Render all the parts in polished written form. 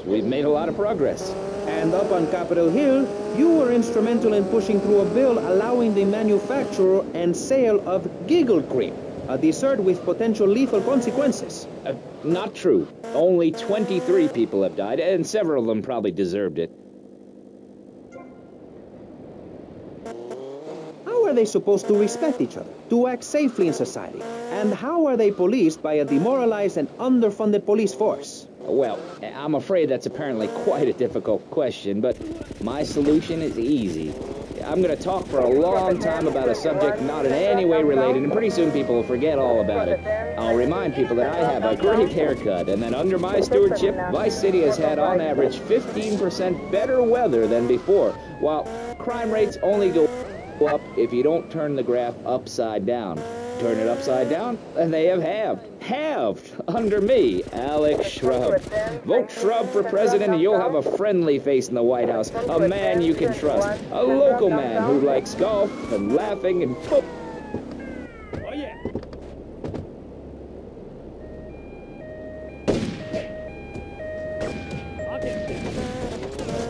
We've made a lot of progress. And up on Capitol Hill, you were instrumental in pushing through a bill allowing the manufacture and sale of giggle cream, a dessert with potential lethal consequences. Not true. Only 23 people have died, and several of them probably deserved it. How are they supposed to respect each other, to act safely in society? And how are they policed by a demoralized and underfunded police force? Well, I'm afraid that's apparently quite a difficult question, but my solution is easy. I'm going to talk for a long time about a subject not in any way related, and pretty soon people will forget all about it. I'll remind people that I have a great haircut, and that under my stewardship, Vice City has had on average 15% better weather than before, while crime rates only go up if you don't turn the graph upside down. Turn it upside down, and they have halved under me, Alex Shrub. Vote Shrub for president, and you'll have a friendly face in the White House, a man you can trust, a local man who likes golf and laughing and football. Oh, yeah.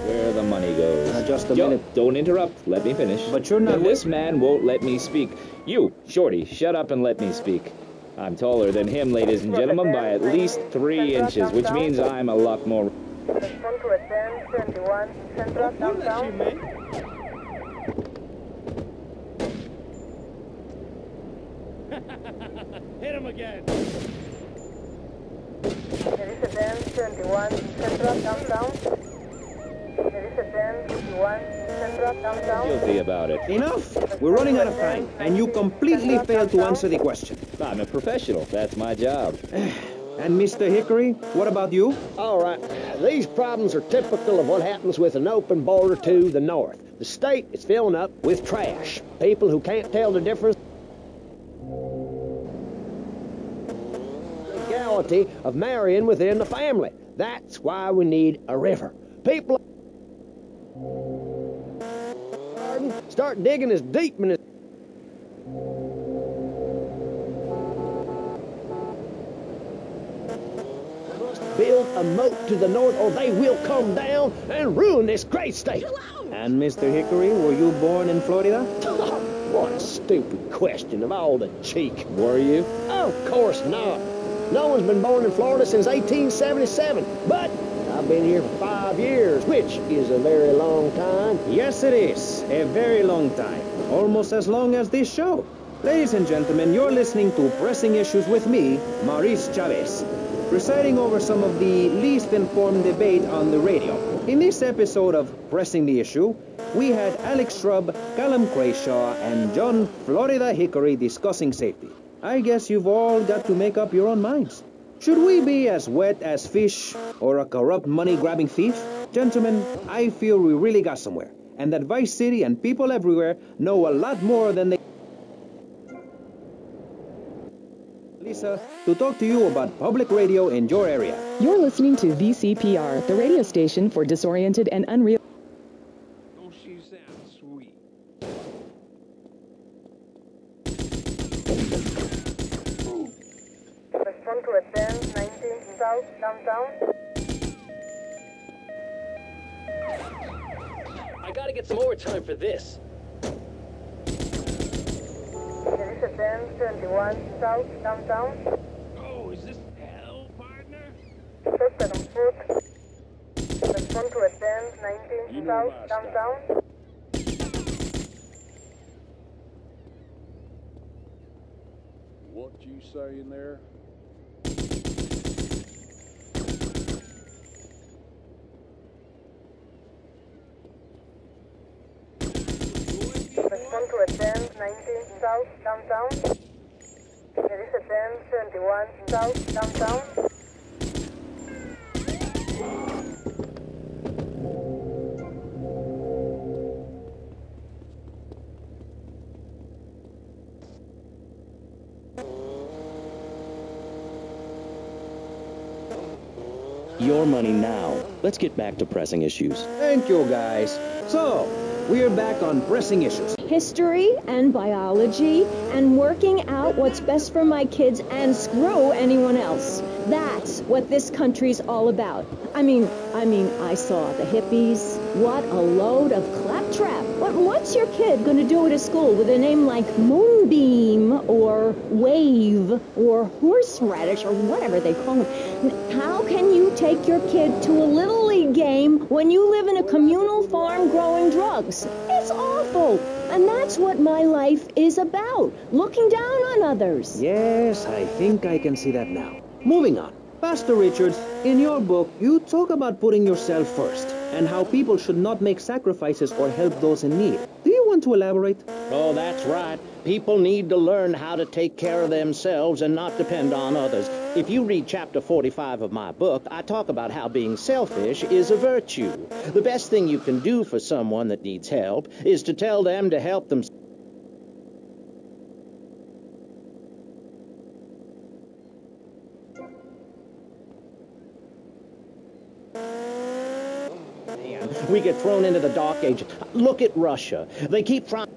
Where the money goes. Just a minute. Don't interrupt. Let me finish. But you're not... And this man won't let me speak. You, Shorty, shut up and let me speak. I'm taller than him, ladies and gentlemen, by at least 3 inches, which means I'm a lot more... Hit him again. Guilty about it. Enough! We're running out of time, and you completely failed to answer the question. I'm a professional. That's my job. And Mr. Hickory, what about you? All right, these problems are typical of what happens with an open border to the north. The state is filling up with trash. People who can't tell the difference. Legality of marrying within the family. That's why we need a river. People start digging as deep in it. Build a moat to the north, or they will come down and ruin this great state. And Mr. Hickory, were you born in Florida? What a stupid question of all the cheek. Were you? Of course not. No one's been born in Florida since 1877, but I've been here for 5 years, which is a very long time. Yes, it is. A very long time. Almost as long as this show. Ladies and gentlemen, you're listening to Pressing Issues with me, Maurice Chavez, presiding over some of the least informed debate on the radio. In this episode of Pressing the Issue, we had Alex Shrub, Callum Crayshaw, and John Florida Hickory discussing safety. I guess you've all got to make up your own minds. Should we be as wet as fish or a corrupt money-grabbing thief? Gentlemen, I feel we really got somewhere, and that Vice City and people everywhere know a lot more than they... Lisa, to talk to you about public radio in your area. You're listening to VCPR, the radio station for disoriented and unreal... Oh, she sounds sweet. Respond to attend 19 South Downtown. I gotta get some overtime for this. There is attend 21 South Downtown. Oh, is this hell, partner? Suspect on foot. Respond to attend 19 South Downtown. What you saying there? Respond to attend 19 South Downtown. There is Mercedes-Benz 71 South downtown. Your money now. Let's get back to pressing issues. Thank you, guys. So, we're back on pressing issues. History and biology and working out what's best for my kids and screw anyone else. That's what this country's all about. I mean, I saw the hippies. What a load of claptrap. What's your kid going to do at a school with a name like Moonbeam or Wave or Horseradish or whatever they call it? How can you take your kid to a Little League game when you live in a communal farm growing drugs? It's awful. And that's what my life is about. Looking down on others. Yes, I think I can see that now. Moving on. Pastor Richards, in your book, you talk about putting yourself first and how people should not make sacrifices or help those in need. Do you want to elaborate? Oh, that's right. People need to learn how to take care of themselves and not depend on others. If you read chapter 45 of my book, I talk about how being selfish is a virtue. The best thing you can do for someone that needs help is to tell them to help themselves. We get thrown into the dark age. Look at Russia. They keep trying.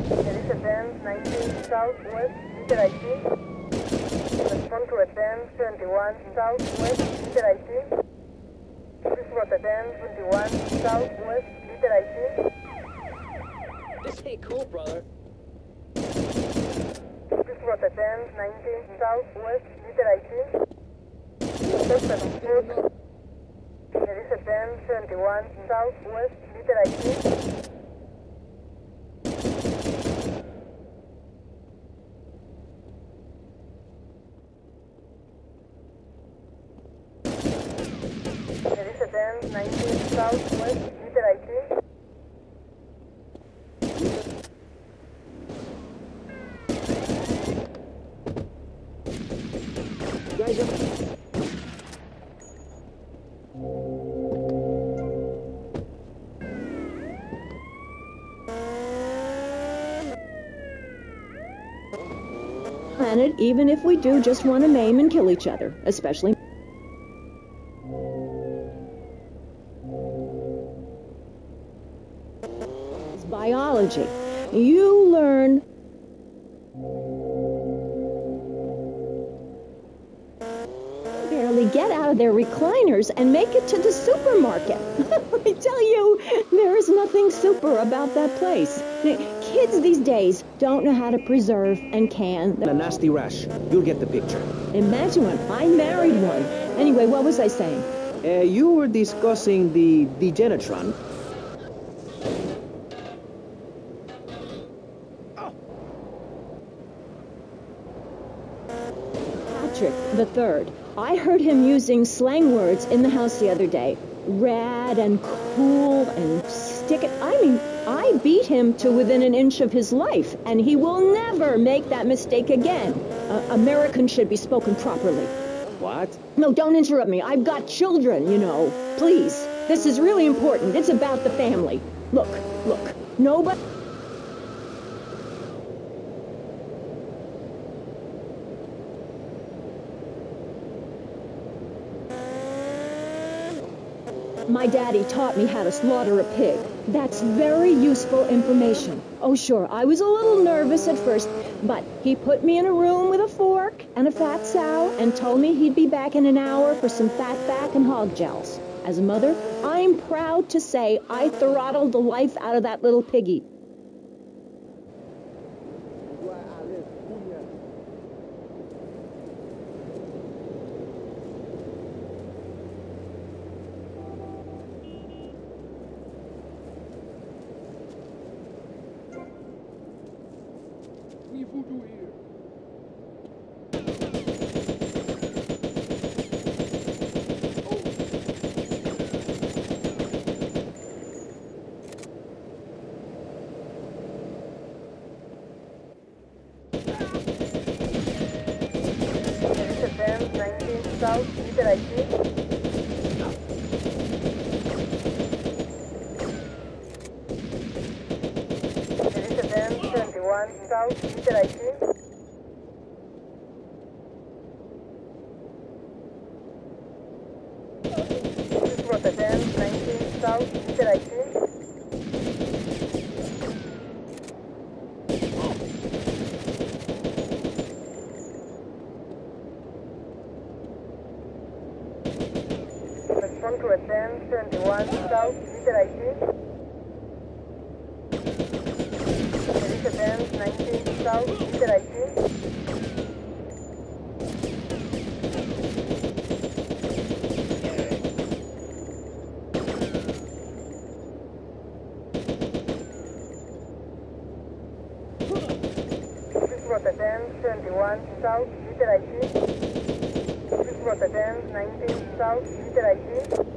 Mercedes-Benz 19 Southwest, Liter IT. Respond to a Benz 21 Southwest, Liter IT. This was a Benz 21 Southwest, Liter IT. This ain't cool, brother. This was a Benz 19 Southwest, Liter IT. Suspect on foot. There is a Benz 21 Southwest, Liter IT. There is a Benz 19 Southwest, Liter IT. Planet, even if we do just want to maim and kill each other, especially. It's biology. You learn. Barely get out of their recliners and make it to the supermarket. I tell you, there is nothing super about that place. Kids these days don't know how to preserve and can. A nasty rash. You'll get the picture. Imagine one. I married one. Anyway, what was I saying? You were discussing the Genetron. Patrick the Third. I heard him using slang words in the house the other day. Rad and cool and stick it. I mean, I beat him to within an inch of his life, and he will never make that mistake again. Americans should be spoken properly. What? No, don't interrupt me. I've got children, you know. Please. This is really important. It's about the family. Look. Nobody... My daddy taught me how to slaughter a pig. That's very useful information. Oh, sure, I was a little nervous at first, but he put me in a room with a fork and a fat sow and told me he'd be back in an hour for some fat back and hog jowls. As a mother, I'm proud to say I throttled the life out of that little piggy. South, Peter ID. Elizabeth 71 South, Peter ID. Rotterdam 19 South, Peter ID. Respond to Rotterdam 71 South, Peter ID. Elizabeth 19 South, Peter ID. Rotterdam 71 South, Peter ID. Rotterdam 19 South, Peter ID.